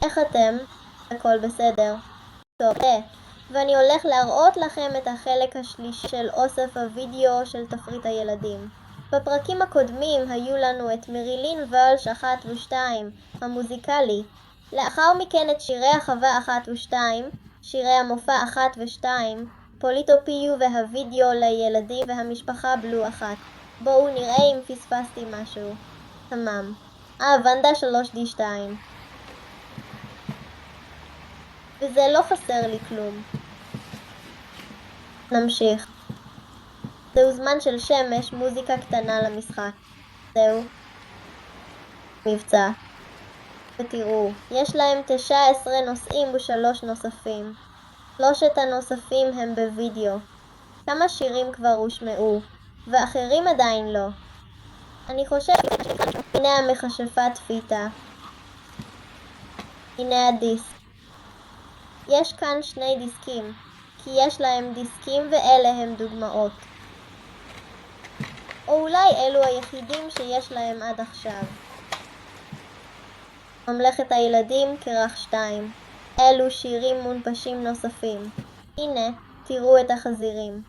איך אתם? הכל בסדר. טוב, ואני הולך להראות לכם את החלק השלישי של אוסף הוידאו של תפריט הילדים. בפרקים הקודמים היו לנו את מרילין וולש 1 ו-2, המוזיקלי. לאחר מכן את שירי החווה 1 ו-2, שירי המופע 1 ו-2, פוליטו פיו והוידאו לילדים והמשפחה בלו 1. בואו נראה אם פספסתי משהו. תמם. ונדה 3D2. וזה לא חסר לי כלום. נמשיך. זהו זמן של שמש, מוזיקה קטנה למשחק. זהו. מבצע. ותראו, יש להם 19 נושאים ו3 נוספים. 3 הנוספים הם בווידאו. כמה שירים כבר הושמעו, ואחרים עדיין לא. אני חושב, הנה המכשפת פיתה. הנה הדיסק. יש כאן 2 דיסקים, כי יש להם דיסקים ואלה הם דוגמאות. או אולי אלו היחידים שיש להם עד עכשיו. ממלכת הילדים, כרך 2. אלו שירים מונפשים נוספים. הנה, תראו את החזירים.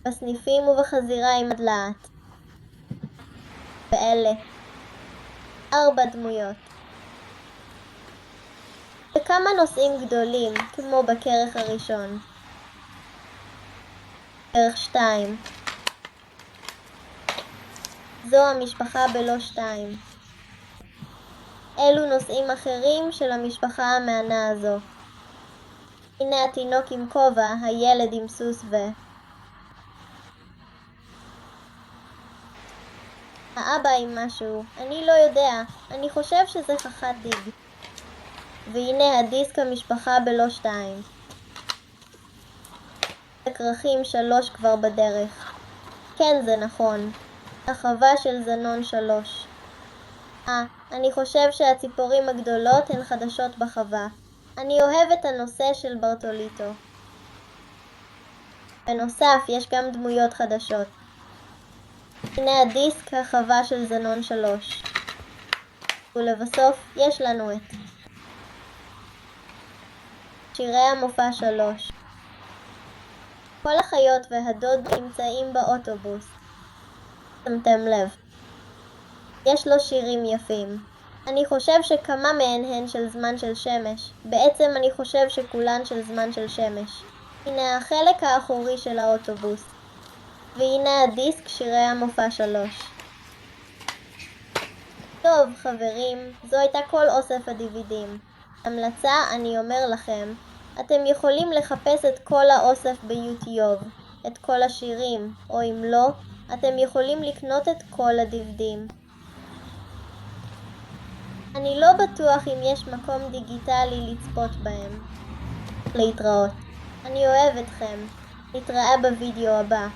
בסניפים ובחזירה עם הדלעת. ואלה. 4 דמויות. וכמה נושאים גדולים, כמו בכרך הראשון. כרך 2. זו המשפחה בלא 2. אלו נושאים אחרים של המשפחה המענה הזו. הנה התינוק עם כובע, הילד עם סוס האבא עם משהו. אני לא יודע. אני חושב שזה חכת דיג. והנה הדיסק המשפחה בלא 2. הכרכים 3 כבר בדרך. כן, זה נכון. החווה של זנון 3. אני חושב שהציפורים הגדולות הן חדשות בחווה. אני אוהב את הנושא של ברטוליטו. בנוסף, יש גם דמויות חדשות. הנה הדיסק, החווה של זנון 3. ולבסוף, יש לנו את שירי המופע 3. כל החיות והדוד נמצאים באוטובוס. שמתם לב. יש לו שירים יפים. אני חושב שכמה מהן הן של זמן של שמש. בעצם אני חושב שכולן של זמן של שמש. הנה החלק האחורי של האוטובוס. והנה הדיסק שירי המופע 3. טוב חברים, זו הייתה כל אוסף הדיווידים. המלצה, אני אומר לכם, אתם יכולים לחפש את כל האוסף ביוטיוב, את כל השירים, או אם לא, אתם יכולים לקנות את כל הדיווידים. אני לא בטוח אם יש מקום דיגיטלי לצפות בהם. להתראות. אני אוהב אתכם. נתראה בווידאו הבא.